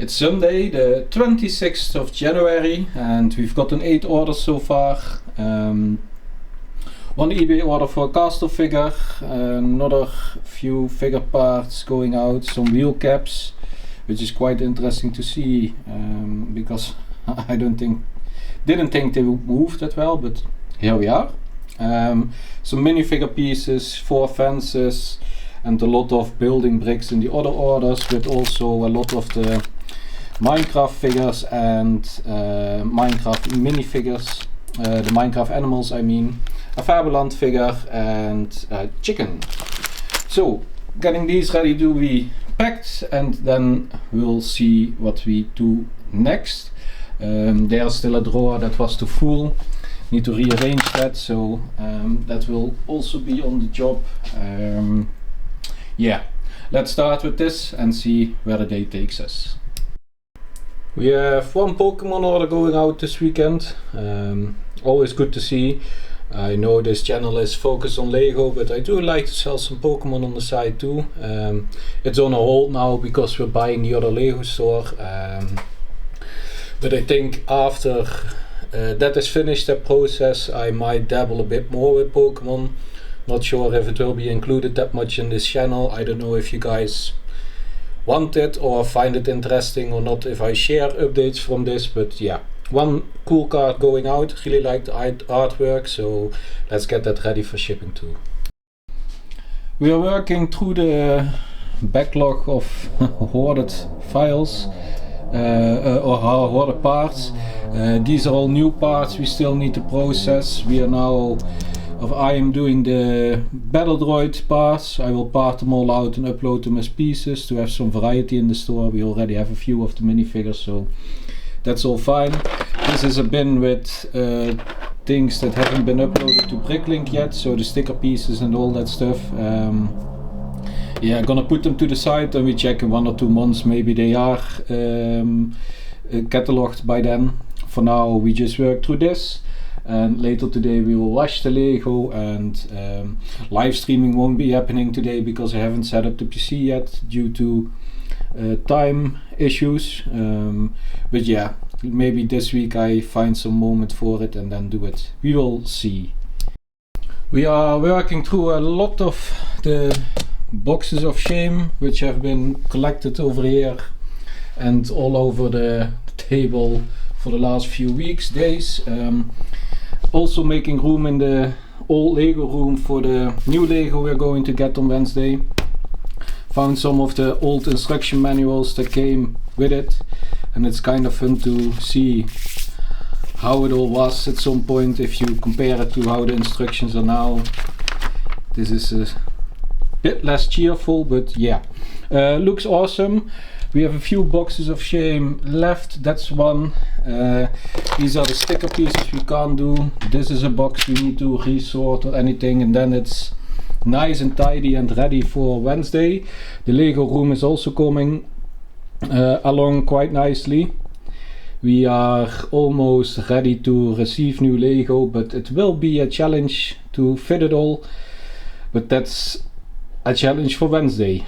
It's Sunday, the 26th of January, and we've gotten 8 orders so far. One eBay order for a caster figure, another few figure parts going out, some wheel caps, which is quite interesting to see, because I didn't think they would move that well, but here we are. Some minifigure pieces, 4 fences, and a lot of building bricks in the other orders, but also a lot of the Minecraft figures and Minecraft minifigures, the Minecraft animals I mean, a Faberland figure and a chicken. So getting these ready to be packed, and then we'll see what we do next. There's still a drawer that was too full, need to rearrange that, so that will also be on the job. Yeah, let's start with this and see where the day takes us. We have one Pokemon order going out this weekend. Always good to see. I know this channel is focused on Lego, but I do like to sell some Pokemon on the side too. It's on a hold now because we're buying the other Lego store. But I think after that is finished, that process, I might dabble a bit more with Pokemon. Not sure if it will be included that much in this channel. I don't know if you guys want it or find it interesting or not if I share updates from this, but yeah, one cool card going out. Really like the artwork, so let's get that ready for shipping too. We are working through the backlog of hoarded files or hoarded parts. These are all new parts we still need to process. I am doing the battle droid parts. I will part them all out and upload them as pieces to have some variety in the store. We already have a few of the minifigures, so that's all fine. This is a bin with things that haven't been uploaded to BrickLink yet, so the sticker pieces and all that stuff. Yeah, I'm gonna put them to the side and we check in 1 or 2 months, maybe they are cataloged by then. For now we just work through this. And later today we will wash the Lego, and live streaming won't be happening today because I haven't set up the PC yet due to time issues. But yeah, maybe this week I find some moment for it and then do it. We will see. We are working through a lot of the boxes of shame which have been collected over here and all over the table for the last few weeks, days. Also making room in the old Lego room for the new Lego we're going to get on Wednesday. Found some of the old instruction manuals that came with it, and it's kind of fun to see how it all was at some point if you compare it to how the instructions are now. This is a bit less cheerful, but yeah, looks awesome. We have a few boxes of shame left, that's one. These are the sticker pieces we can't do. This is a box we need to resort or anything, and then it's nice and tidy and ready for Wednesday. The Lego room is also coming along quite nicely. We are almost ready to receive new Lego, but it will be a challenge to fit it all. But that's a challenge for Wednesday.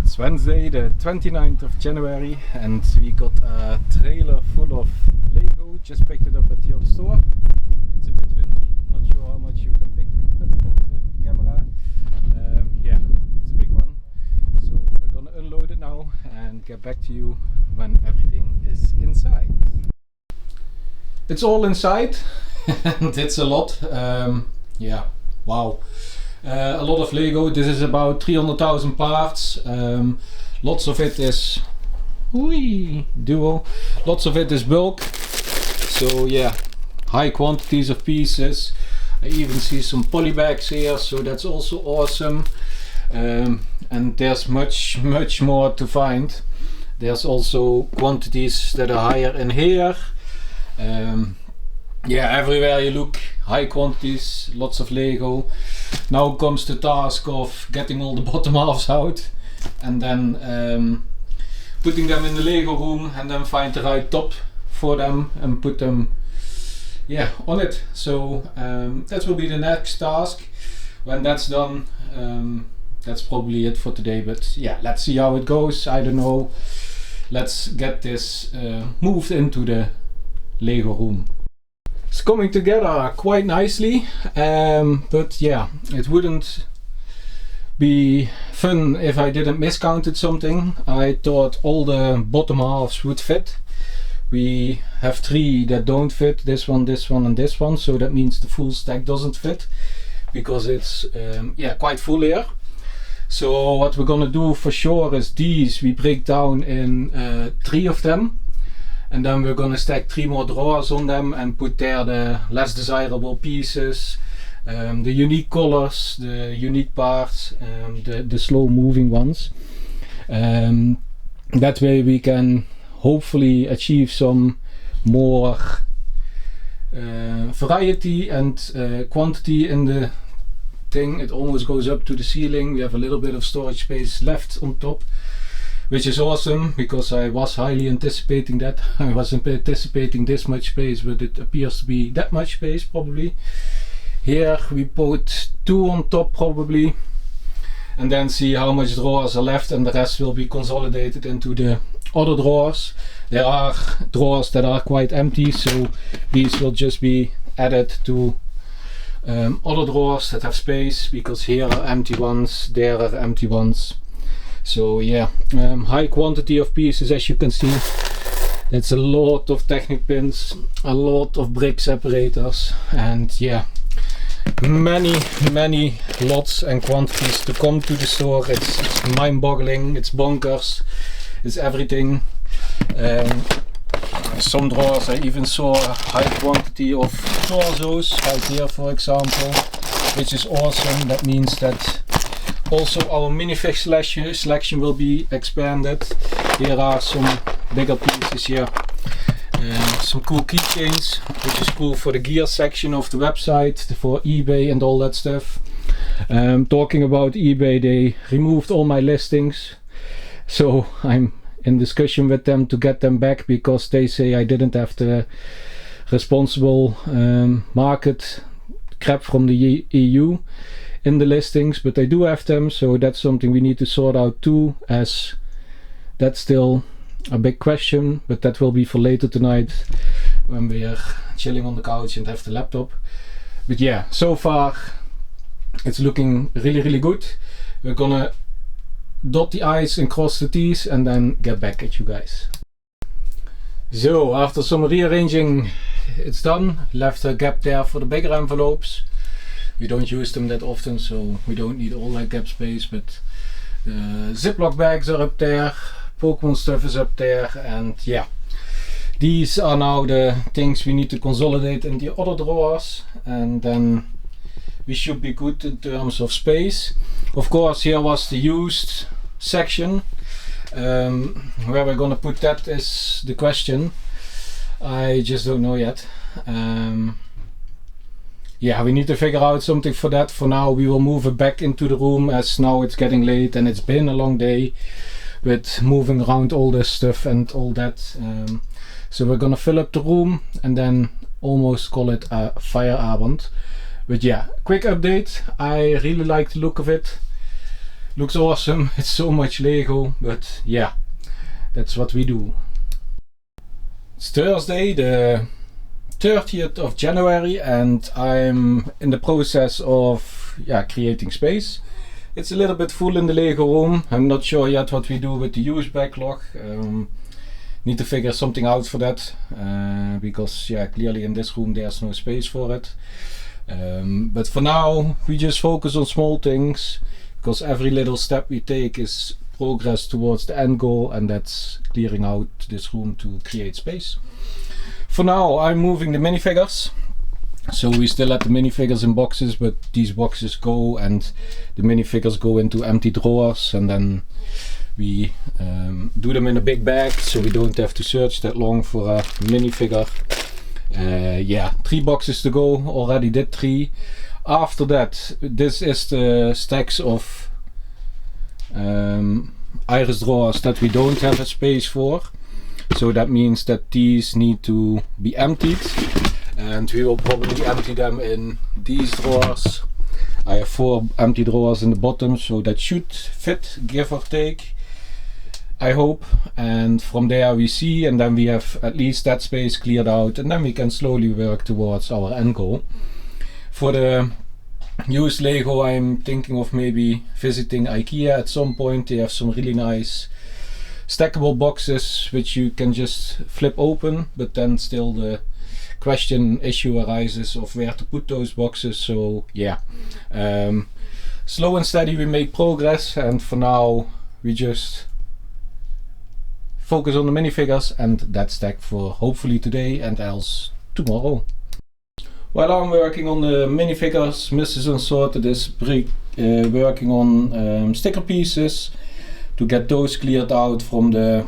It's Wednesday the 29th of January and we got a trailer full of Lego. Just picked it up at the other store. It's a bit windy, not sure how much you can pick up on the camera. Yeah, it's a big one. So we're gonna unload it now and get back to you when everything is inside. It's all inside and it's a lot. Yeah, wow. A lot of Lego. This is about 300,000 parts. Lots of it is duo. Lots of it is bulk. So yeah, high quantities of pieces. I even see some poly bags here, so that's also awesome. And there's much more to find. There's also quantities that are higher in here. Yeah, everywhere you look, high quantities, lots of Lego. Now comes the task of getting all the bottom halves out and then putting them in the Lego room, and then find the right top for them and put them on it. So that will be the next task. When that's done, that's probably it for today, but yeah, let's see how it goes. I don't know. Let's get this moved into the Lego room. It's coming together quite nicely, but yeah, it wouldn't be fun if I didn't miscounted something. I thought all the bottom halves would fit. We have 3 that don't fit, this one, and this one, so that means the full stack doesn't fit because it's yeah, quite full here. So what we're gonna do for sure is these we break down in 3 of them, and then we're gonna stack 3 more drawers on them and put there the less desirable pieces, the unique colors, the unique parts, the slow moving ones. That way we can hopefully achieve some more variety and quantity in the thing. It almost goes up to the ceiling. We have a little bit of storage space left on top, which is awesome because I was highly anticipating that. I wasn't anticipating this much space, but it appears to be that much space probably. Here we put 2 on top probably, and then see how much drawers are left, and the rest will be consolidated into the other drawers. There are drawers that are quite empty, so these will just be added to other drawers that have space, because here are empty ones, there are empty ones. So yeah, high quantity of pieces, as you can see. It's a lot of Technic pins, a lot of brick separators, and yeah, many lots and quantities to come to the store. It's mind-boggling, it's bonkers, it's everything. Some drawers I even saw a high quantity of torsos, right here for example, which is awesome. That means that also our minifig selection will be expanded. Here are some bigger pieces here. Some cool keychains, which is cool for the gear section of the website, for eBay and all that stuff. Talking about eBay, they removed all my listings, so I'm in discussion with them to get them back, because they say I didn't have the responsible market crap from the EU in the listings, but I do have them, so that's something we need to sort out too, as that's still a big question, but that will be for later tonight when we are chilling on the couch and have the laptop. But yeah, so far it's looking really good. We're gonna dot the I's and cross the T's and then get back at you guys. So after some rearranging, it's done. Left a gap there for the bigger envelopes. We don't use them that often, so we don't need all that gap space, but the Ziploc bags are up there, Pokemon stuff is up there, and yeah, these are now the things we need to consolidate in the other drawers, and then we should be good in terms of space. Of course, here was the used section. Where we're gonna put that is the question. I just don't know yet. Yeah, we need to figure out something for that. For now we will move it back into the room, as now it's getting late and it's been a long day with moving around all this stuff and all that. So we're gonna fill up the room and then almost call it a Feierabend. But yeah, quick update. I really like the look of it. Looks awesome. It's so much Lego, but yeah, that's what we do. It's Thursday, the 30th of January, and I'm in the process of creating space. It's a little bit full in the Lego room. I'm not sure yet what we do with the use backlog. Need to figure something out for that, because clearly in this room there's no space for it. But for now we just focus on small things, because every little step we take is progress towards the end goal, and that's clearing out this room to create space. For now I'm moving the minifigures, so we still have the minifigures in boxes, but these boxes go and the minifigures go into empty drawers, and then we do them in a big bag, so we don't have to search that long for a minifigure. 3 boxes to go, already did 3. After that, this is the stacks of iris drawers that we don't have a space for, so that means that these need to be emptied, and we will probably empty them in these drawers I have 4 empty drawers in the bottom, so that should fit, give or take, I hope. And from there we see, and then we have at least that space cleared out, and then we can slowly work towards our end goal. For the used Lego, I'm thinking of maybe visiting IKEA at some point. They have some really nice stackable boxes which you can just flip open, but then still the issue arises of where to put those boxes. So yeah, slow and steady we make progress, and for now we just focus on the minifigures and that stack for hopefully today and else tomorrow. While I'm working on the minifigures, Mrs. Unsorted is working on sticker pieces to get those cleared out from the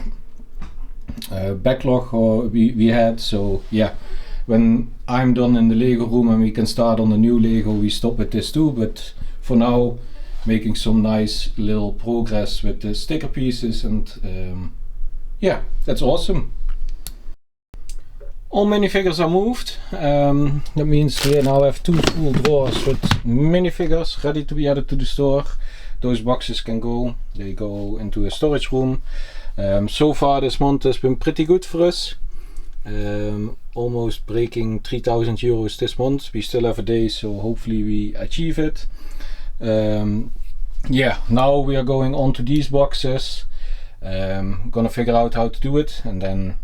backlog we had. So yeah, when I'm done in the Lego room and we can start on the new Lego, we stop with this too. But for now, making some nice little progress with the sticker pieces, and yeah, that's awesome. All minifigures are moved. That means we now have 2 full drawers with minifigures ready to be added to the store. Those boxes can go, they go into a storage room. So far this month has been pretty good for us. Almost breaking 3,000 euros this month. We still have a day, so hopefully we achieve it. Yeah, now we are going on to these boxes. Gonna figure out how to do it, and then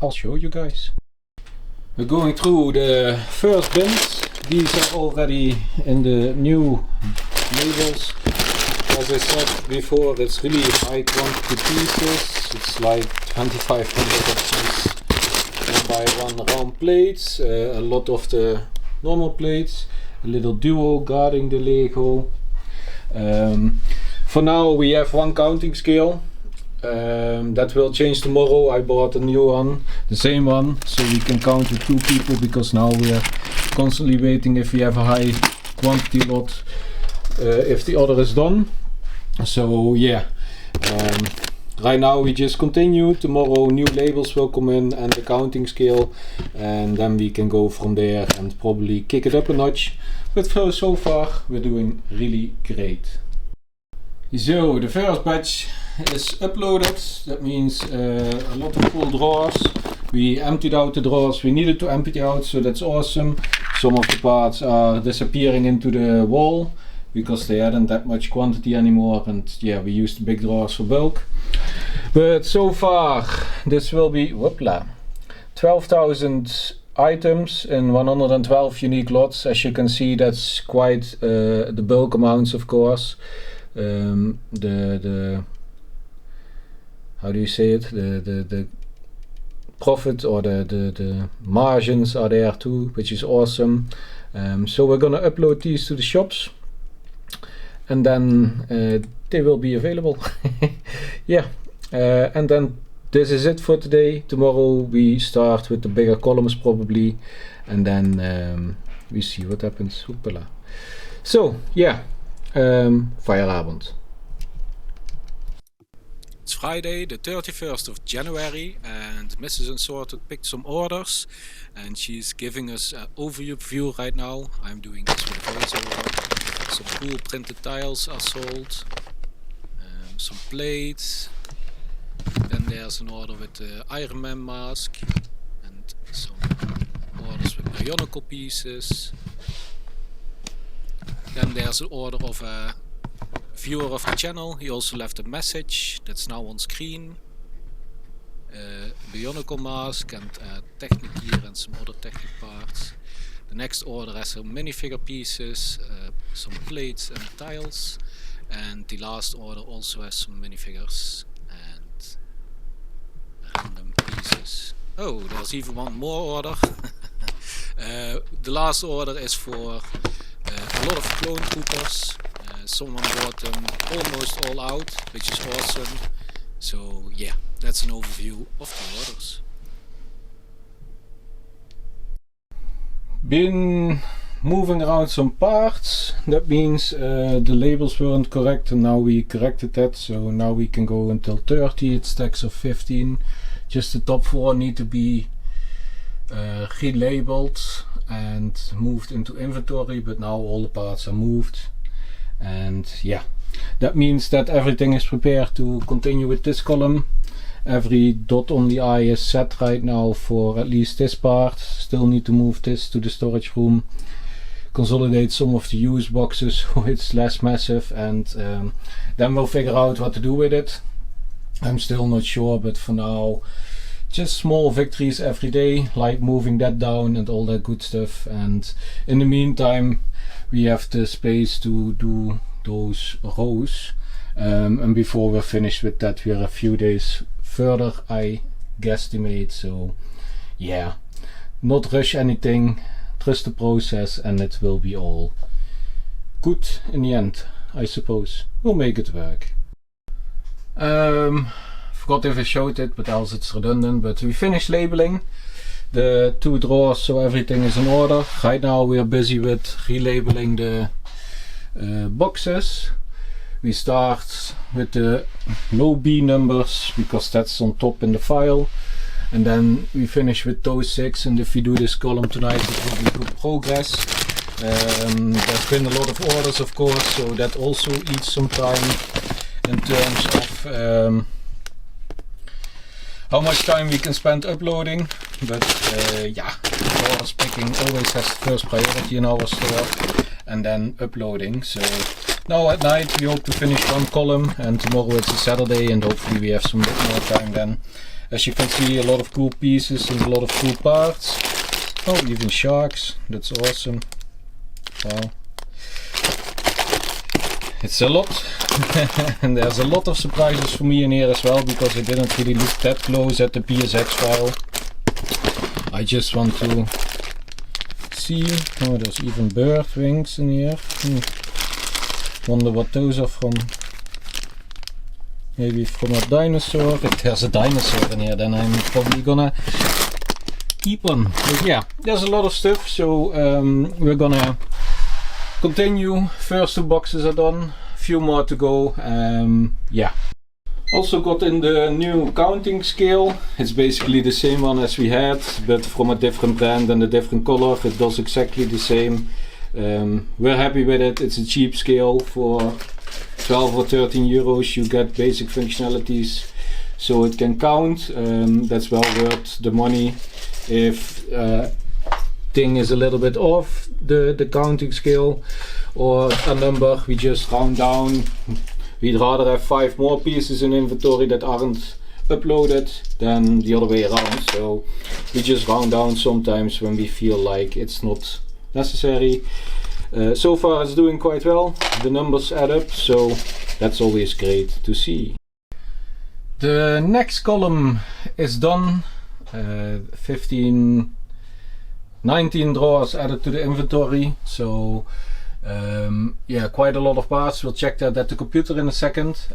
I'll show you guys. We're going through the first bins. These are already in the new labels. As I said before, it's really high quantity pieces. It's like 2,500 of these 1x1 round plates, a lot of the normal plates, a little duo guarding the Lego. For now we have 1 counting scale. That will change tomorrow. I bought a new one, the same one, so we can count with 2 people, because now we are constantly waiting if we have a high quantity lot, if the order is done. So yeah, right now we just continue. Tomorrow new labels will come in and the counting scale, and then we can go from there and probably kick it up a notch. But so far we're doing really great. So the first batch is uploaded. That means a lot of full drawers. We emptied out the drawers we needed to empty out, so that's awesome. Some of the parts are disappearing into the wall because they hadn't that much quantity anymore, and yeah, we used the big drawers for bulk. But so far this will be 12,000 items in 112 unique lots. As you can see, that's quite the bulk amounts, of course. The how do you say it, the profit or the margins are there too, which is awesome. So we're gonna upload these to the shops, and then they will be available. Yeah, and then this is it for today. Tomorrow we start with the bigger columns probably, and then we see what happens. Hoopala. So yeah, Feierabend. It's Friday the 31st of January, and Mrs. Unsorted picked some orders, and she's giving us an overview right now. I'm doing this with a voiceover. Some cool printed tiles are sold, some plates, then there's an order with the Iron Man mask, and some orders with bionicle pieces. Then there's an order of a viewer of the channel. He also left a message that's now on screen. Bionicle mask and Technic gear and some other Technic parts. The next order has some minifigure pieces, some plates and tiles, and the last order also has some minifigures and random pieces. Oh, there's even one more order. The last order is for a lot of clone troopers. Someone bought them almost all out, which is awesome. So yeah, that's an overview of the orders. Been moving around some parts. That means the labels weren't correct, and now we corrected that, so now we can go until 30. It stacks of 15. Just the top 4 need to be relabeled, and moved into inventory, but now all the parts are moved, and yeah, that means that everything is prepared to continue with this column. Every dot on the I is set right now for at least this part. Still need to move this to the storage room, consolidate some of the used boxes so it's less massive, and then we'll figure out what to do with it. I'm still not sure, but for now just small victories every day, like moving that down and all that good stuff, and in the meantime we have the space to do those rows, and before we're finished with that we are a few days further, I guesstimate. So yeah, not rush anything, trust the process, and it will be all good in the end, I suppose. We'll make it work. Forgot if I showed it, but else it's redundant, but we finished labeling the 2 drawers, so everything is in order. Right now we are busy with relabeling the boxes. We start with the low B numbers because that's on top in the file, and then we finish with those 6, and if we do this column tonight it will be good progress. There's been a lot of orders, of course, so that also eats some time in terms of how much time we can spend uploading, but yeah, orders picking always has first priority in our store, and then uploading. So now at night we hope to finish 1 column, and tomorrow it's a Saturday and hopefully we have some bit more time then. As you can see, a lot of cool pieces and a lot of cool parts. Oh, even sharks, that's awesome. Wow. It's a lot. And there's a lot of surprises for me in here as well, because I didn't really look that close at the PSX file. I just want to see. Oh, there's even bird wings in here. Wonder what those are from. Maybe from a dinosaur. If there's a dinosaur in here, then I'm probably gonna keep one. But yeah, there's a lot of stuff, so we're gonna continue. First 2 boxes are done, few more to go. Yeah. Also got in the new counting scale. It's basically the same one as we had, but from a different brand and a different color. It does exactly the same. We're happy with it. It's a cheap scale. For 12 or 13 euros you get basic functionalities, so it can count. That's well worth the money. If thing is a little bit off the counting scale or a number, we just round down. We'd rather have 5 more pieces in inventory that aren't uploaded than the other way around, so we just round down sometimes when we feel like it's not necessary. So far it's doing quite well, the numbers add up, so that's always great to see. The next column is done. 19 drawers added to the inventory, so yeah, quite a lot of parts. We'll check that at the computer in a second.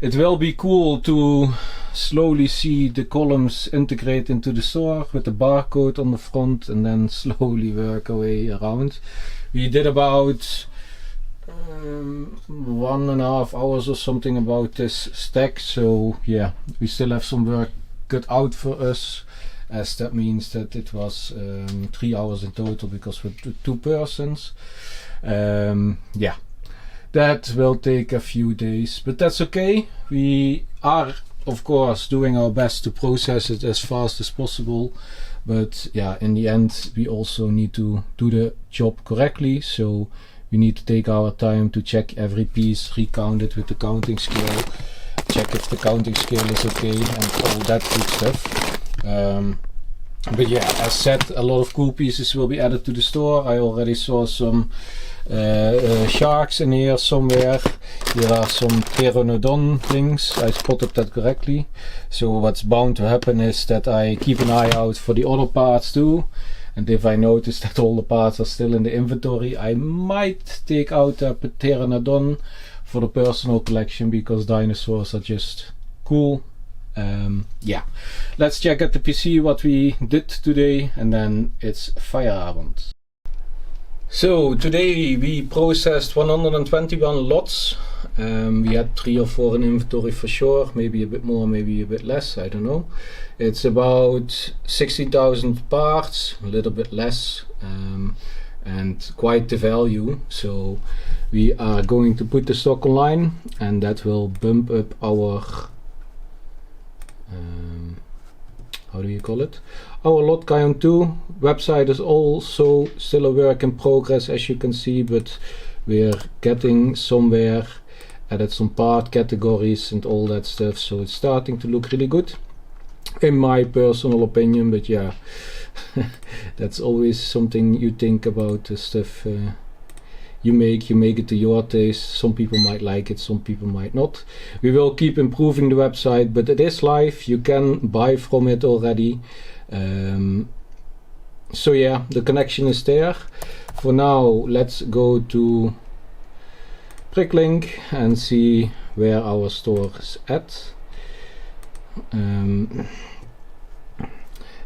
It will be cool to slowly see the columns integrate into the store with the barcode on the front, and then slowly work our way around. We did about 1.5 hours or something about this stack, so yeah, we still have some work cut out for us, as that means that it was 3 hours in total because we're 2 persons. Yeah, that will take a few days, but that's okay. We are of course doing our best to process it as fast as possible, but yeah, in the end we also need to do the job correctly, so we need to take our time to check every piece, recount it with the counting scale, check if the counting scale is okay, and all that good stuff. But yeah, as said, a lot of cool pieces will be added to the store. I already saw some sharks in here somewhere. Here are some pteranodon things. I spotted that correctly. So what's bound to happen is that I keep an eye out for the other parts too. And if I notice that all the parts are still in the inventory, I might take out a pteranodon for the personal collection, because dinosaurs are just cool. Yeah, let's check at the PC what we did today, and then it's Feierabend. So today we processed 121 lots. We had 3 or 4 in inventory for sure, maybe a bit more, maybe a bit less, I don't know. It's about 60,000 parts, a little bit less, and quite the value. So we are going to put the stock online, and that will bump up our how do you call it? Our lot count too. Website is also still a work in progress, as you can see, but we're getting somewhere. Added some part categories and all that stuff, so it's starting to look really good, in my personal opinion. But yeah, that's always something you think about, the stuff you make it to your taste. Some people might like it, some people might not. We will keep improving the website, but it is live. You can buy from it already. So yeah, the connection is there. For now, let's go to BrickLink and see where our store is at.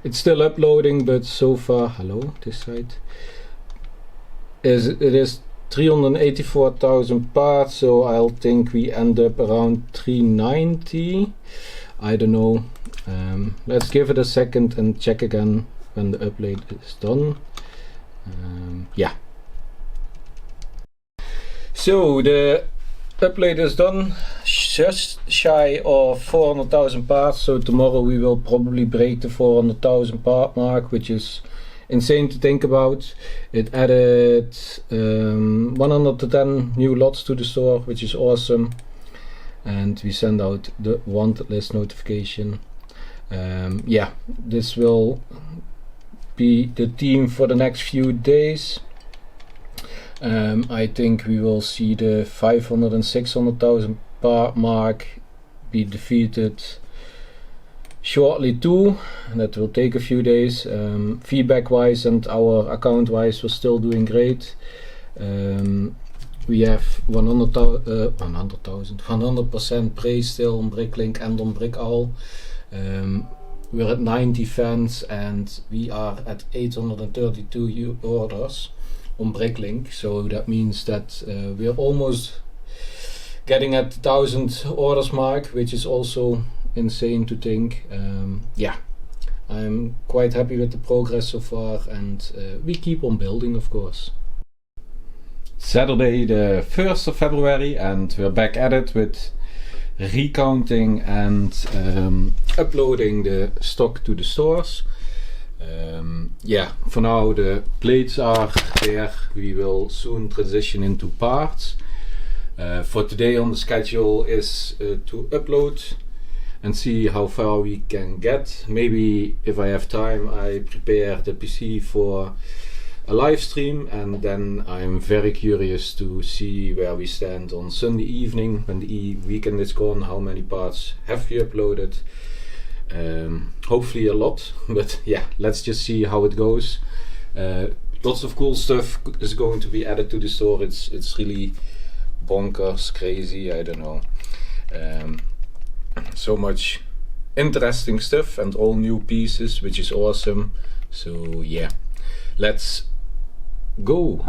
It's still uploading, but so far, hello, this side, it is 384,000 parts, so I'll think we end up around 390. I don't know. Let's give it a second and check again when the upload is done. Yeah. So the upload is done, just shy of 400,000 parts. So tomorrow we will probably break the 400,000 part mark, which is insane to think about. It added 110 new lots to the store, which is awesome. And we send out the wanted list notification. Yeah, this will be the theme for the next few days. I think we will see the 500 and 600,000 part mark be defeated shortly too. That will take a few days. Feedback wise and our account wise, we're still doing great. We have 100% praise still on BrickLink and on brickowl. We're at 90 fans and we are at 832 orders on BrickLink, so that means that we're almost getting at 1,000 orders mark, which is also insane to think. Yeah, I'm quite happy with the progress so far, and we keep on building, of course. Saturday the 1st of February, and we're back at it with recounting and uploading the stock to the stores. Yeah, for now the plates are there. We will soon transition into parts. For today on the schedule is to upload and see how far we can get. Maybe if I have time, I prepare the PC for a live stream, and then I'm very curious to see where we stand on Sunday evening when the weekend is gone. How many parts have we uploaded? Hopefully a lot, but yeah, let's just see how it goes. Lots of cool stuff is going to be added to the store. It's really bonkers, crazy, I don't know. So much interesting stuff and all new pieces, which is awesome. So yeah, let's go.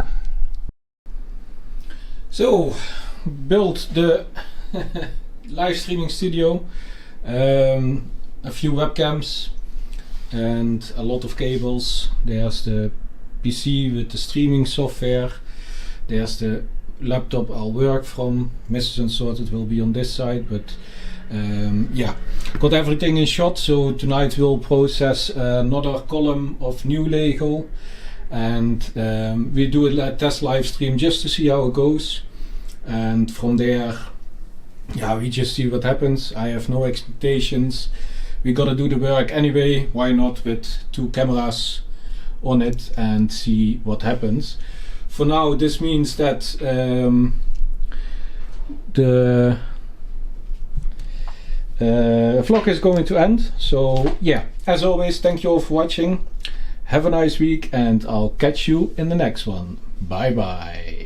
So built the live streaming studio, a few webcams and a lot of cables. There's the PC with the streaming software. There's the laptop I'll work from. Mrs. Unsorted will be on this side, but yeah, got everything in shot. So tonight we'll process another column of new Lego, and we do a test live stream just to see how it goes, and from there, yeah, we just see what happens. I have no expectations. We gotta do the work anyway. Why not with 2 cameras on it and see what happens. For now, this means that the vlog is going to end. So yeah, as always, thank you all for watching. Have a nice week, and I'll catch you in the next one. Bye bye.